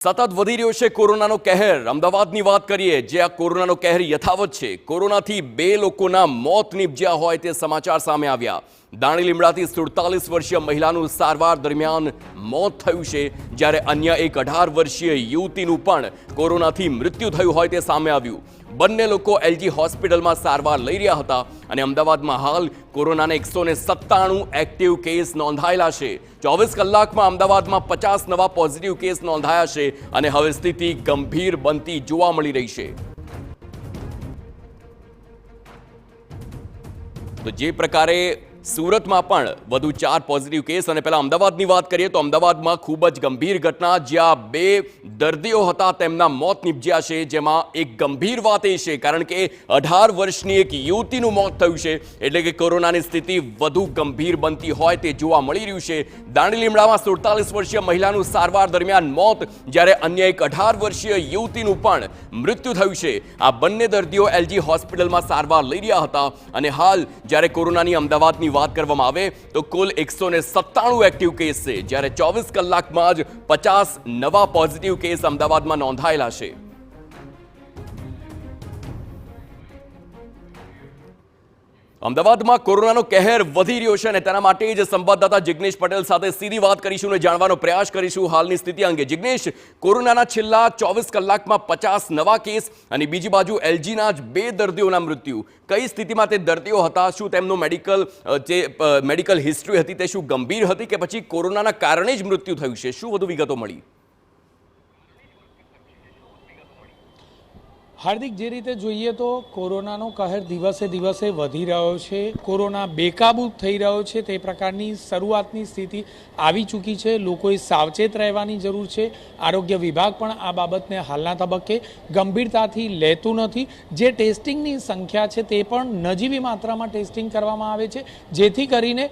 સતત વધી રહ્યો છે કોરોનાનો કહેર। અમદાવાદની વાત કરીએ, જે આ કોરોનાનો કહેર યથાવત છે। કોરોનાથી 2 લોકોના મોત નિપજ્યા હોય તે સમાચાર સામે આવ્યા। દાણી લીમડાથી 47 વર્ષીય મહિલાનું સારવાર દરમિયાન મોત થયું છે, જ્યારે અન્ય એક 18 વર્ષીય યુવતીનું પણ કોરોનાથી મૃત્યુ થયું હોય તે સામે આવ્યું। બંને લોકો એલજી હોસ્પિટલમાં સારવાર લઈ રહ્યા હતા અને અમદાવાદમાં હાલ કોરોનાના 197 એક્ટિવ કેસ નોંધાયેલા છે। 24 કલાકમાં અમદાવાદમાં 50 નવા પોઝિટિવ કેસ નોંધાયા છે અને હવે સ્થિતિ ગંભીર બનતી જોવા મળી રહી છે। તો જે પ્રકારે સુરતમાં પણ વધુ 4 પોઝિટિવ કેસ અને પહેલા અમદાવાદની વાત કરીએ તો અમદાવાદમાં ખૂબ જ ગંભીર ઘટના, જ્યાં 2 દર્દીઓ હતા તેમના મોત નિપજ્યા છે। જેમાં એક ગંભીર વાત એ છે કારણ કે 18 વર્ષની એક યુવતીનું મોત થયું છે, એટલે કે કોરોનાની સ્થિતિ વધુ ગંભીર બનતી હોય તે જોવા મળી રહ્યું છે। દાણી લીમડામાં 47 વર્ષીય મહિલાનું સારવાર દરમિયાન મોત, જ્યારે અન્ય એક 18 વર્ષીય યુવતીનું પણ મૃત્યુ થયું છે। આ બંને દર્દીઓ એલજી હોસ્પિટલમાં સારવાર લઈ રહ્યા હતા અને હાલ જ્યારે કોરોનાની અમદાવાદની વાત કરવામાં આવે તો કુલ 197 એક્ટિવ કેસ છે, જ્યારે 24 કલાકમાં જ 50 નવા પોઝિટિવ કેસ અમદાવાદમાં નોંધાયેલા છે। અમદાવાદમાં કોરોનાનો કહેર વધી રહ્યો છે અને તેના માટે જ સંવાદદાતા જિગ્નેશ પટેલ સાથે સીધી વાત કરીશું અને જાણવાનો પ્રયાસ કરીશું હાલની સ્થિતિ અંગે। જિગ્નેશ, કોરોનાના છેલ્લા 24 કલાકમાં 50 નવા કેસ અને બીજી બાજુ એલજીના જ 2 દર્દીઓના મૃત્યુ, કઈ સ્થિતિમાં તે દર્દીઓ હતા? શું તેમનું મેડિકલ હિસ્ટ્રી હતી તે શું ગંભીર હતી કે પછી કોરોનાના કારણે જ મૃત્યુ થયું છે? શું વધુ વિગતો મળી? હાર્દિક, જે રીતે જોઈએ તો કોરોનાનો કહેર દિવસે દિવસે વધી રહ્યો છે, કોરોના બેકાબૂ થઈ રહ્યો છે તે પ્રકારની શરૂઆતની સ્થિતિ આવી ચૂકી છે। લોકોએ સાવચેત રહેવાની જરૂર છે। આરોગ્ય વિભાગ પણ આ બાબતને હાલના તબક્કે ગંભીરતાથી લેતું નથી। જે ટેસ્ટિંગની સંખ્યા છે તે પણ નજીવી માત્રામાં ટેસ્ટિંગ કરવામાં આવે છે, જેથી કરીને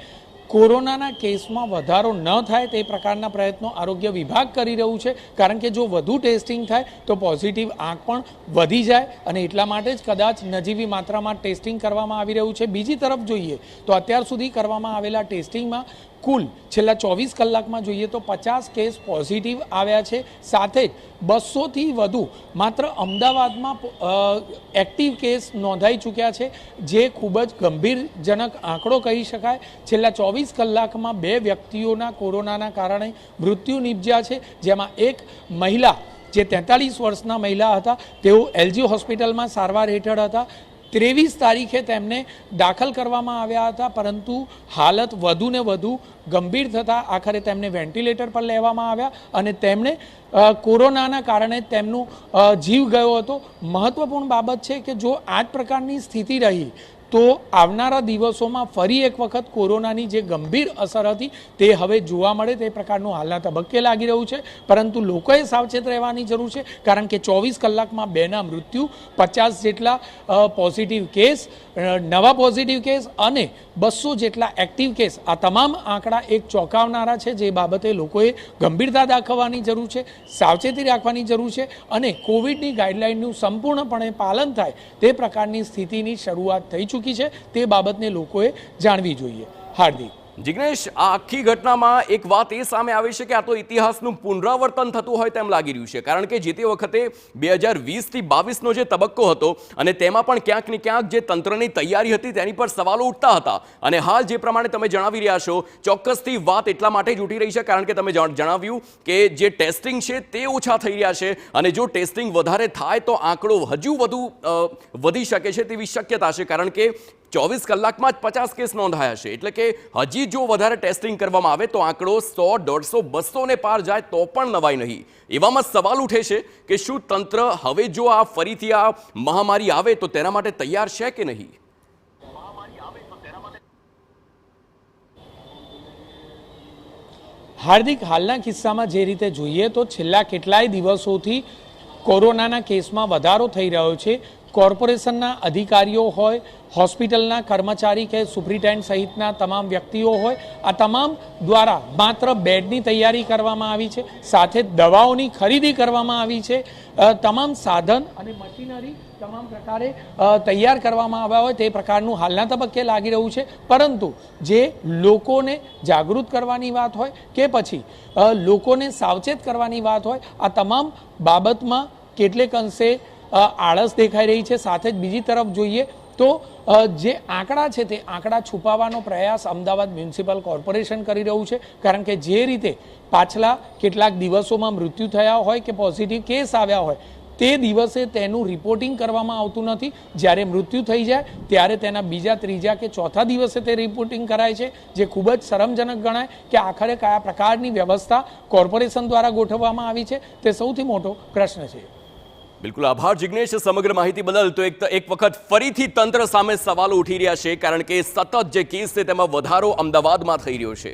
કોરોનાના કેસમાં વધારો ન થાય તે પ્રકારના પ્રયત્નો આરોગ્ય વિભાગ કરી રહ્યું છે, કારણ કે જો વધુ ટેસ્ટિંગ થાય તો પોઝિટિવ આંક પણ વધી જાય અને એટલા માટે જ કદાચ નજીવી માત્રામાં ટેસ્ટિંગ કરવામાં આવી રહ્યું છે। બીજી તરફ જોઈએ તો અત્યાર સુધી કરવામાં આવેલા ટેસ્ટિંગમાં કુલ છેલ્લા 24 કલાકમાં જોઈએ તો 50 કેસ પોઝિટિવ આવ્યા છે, સાથે જ 200થી વધુ માત્ર અમદાવાદમાં એક્ટિવ કેસ નોંધાઈ ચૂક્યા છે, જે ખૂબ જ ગંભીરજનક આંકડો કહી શકાય। છેલ્લા 24 કલાકમાં 2 વ્યક્તિઓના કોરોનાના કારણે મૃત્યુ નિપજ્યા છે, જેમાં એક મહિલા જે 43 વર્ષના મહિલા હતા, તેઓ એલજી હોસ્પિટલમાં સારવાર હેઠળ હતા। 23 તારીખે તેમને દાખલ કરવામાં આવ્યા હતા, પરંતુ હાલત વધુ ને વધુ ગંભીર થતાં આખરે તેમને વેન્ટિલેટર પર લેવામાં આવ્યા અને તેમણે કોરોનાના કારણે તેમનો જીવ ગયો હતો। મહત્વપૂર્ણ બાબત છે કે જો આ જ પ્રકારની સ્થિતિ રહી તો આવનારા દિવસોમાં ફરી એક વખત કોરોનાની જે ગંભીર અસર હતી તે હવે જોવા મળે તે પ્રકારનું હાલના તબક્કે લાગી રહ્યું છે, પરંતુ લોકોએ સાવચેત રહેવાની જરૂર છે, કારણ કે 24 કલાકમાં 2ના મૃત્યુ, 50 જેટલા પોઝિટિવ કેસ, નવા પોઝિટિવ કેસ અને 200 જેટલા એક્ટિવ કેસ, આ તમામ આંકડા એક ચોંકાવનારા છે, જે બાબતે લોકોએ ગંભીરતા દાખવવાની જરૂર છે, સાવચેતી રાખવાની જરૂર છે અને કોવિડની ગાઈડલાઇનનું સંપૂર્ણપણે પાલન થાય તે પ્રકારની સ્થિતિની શરૂઆત થઈ ચૂકી છે, તે બાબતને લોકોએ જાણવી જોઈએ। હાર્દિક, જિગ્નેશ, આ આખી ઘટનામાં એક વાત એ સામે આવે છે કે આ તો ઇતિહાસનું પુનરાવર્તન થતું હોય તેમ લાગી રહ્યું છે, કારણ કે જે તે વખતે 2020થી 22નો જે તબક્કો હતો અને તેમાં પણ ક્યાંક ને ક્યાંક જે તંત્રની તૈયારી હતી તેની પર સવાલો ઉઠતા હતા અને હાલ જે પ્રમાણે તમે જણાવી રહ્યા છો, ચોક્કસથી વાત એટલા માટે જ ઉઠી રહી છે કારણ કે તમે જણાવ્યું કે જે ટેસ્ટિંગ છે તે ઓછા થઈ રહ્યા છે અને જો ટેસ્ટિંગ વધારે થાય તો આંકડો હજુ વધુ વધી શકે છે તેવી શક્યતા છે, કારણ કે 24 કલાકમાં જ 50 કેસ નોંધાયા છે, એટલે કે હજી જો વધારે ટેસ્ટિંગ કરવામાં આવે તો આંકડો 100, 150, 200 ને પાર જાય તો પણ નવાઈ નહીં। એવામાં સવાલ ઉઠે છે કે શું તંત્ર હવે જો આ ફરીથી આ મહામારી આવે તો તેના માટે તૈયાર છે કે નહીં? હાર્દિક, હાલના કિસ્સામાં જે રીતે જોઈએ તો છેલ્લા કેટલાય દિવસોથી કોરોનાના કેસમાં વધારો થઈ રહ્યો છે। કોર્પોરેશનના અધિકારીઓ હોય, હોસ્પિટલના કર્મચારી કે સુપ્રિન્ટેન્ડન્ટ સહિતના તમામ વ્યક્તિઓ હોય, આ તમામ દ્વારા માત્ર બેડની તૈયારી કરવામાં આવી છે, સાથે દવાઓની ખરીદી કરવામાં આવી છે, તમામ સાધન અને મશીનરી તમામ પ્રકારે તૈયાર કરવામાં આવ્યા હોય તે પ્રકારનું હાલના તબક્કે લાગી રહ્યું છે. પરંતુ જે લોકોને જાગૃત કરવાની વાત હોય કે પછી લોકોને સાવચેત કરવાની વાત હોય, આ તમામ બાબતમાં કેટલેક અંશે આળસ દેખાઈ રહી છે. સાથે જ બીજી તરફ જોઈએ તો જે આંકડા છે તે આંકડા છુપાવવાનો પ્રયાસ અમદાવાદ મ્યુનિસિપલ કોર્પોરેશન કરી રહ્યું છે. કારણ કે જે રીતે પાછલા કેટલાક દિવસોમાં મૃત્યુ થયા હોય કે પોઝિટિવ કેસ આવ્યા હોય તે દિવસે તેનું રિપોર્ટિંગ કરવામાં આવતું નથી. જ્યારે મૃત્યુ થઈ જાય ત્યારે તેના બીજા, ત્રીજા કે ચોથા દિવસે તે રિપોર્ટિંગ કરાય છે, જે ખૂબ જ શરમજનક ગણાય કે આખરે કયા પ્રકારની વ્યવસ્થા કોર્પોરેશન દ્વારા ગોઠવવામાં આવી છે તે સૌથી મોટો પ્રશ્ન છે. બિલકુલ આભાર જિગ્નેશ સમગ્ર માહિતી બદલ. તો એક વખત ફરીથી તંત્ર સામે સવાલો ઉઠી રહ્યા છે કારણ કે સતત જે કેસ છે તેમાં વધારો અમદાવાદમાં થઈ રહ્યો છે.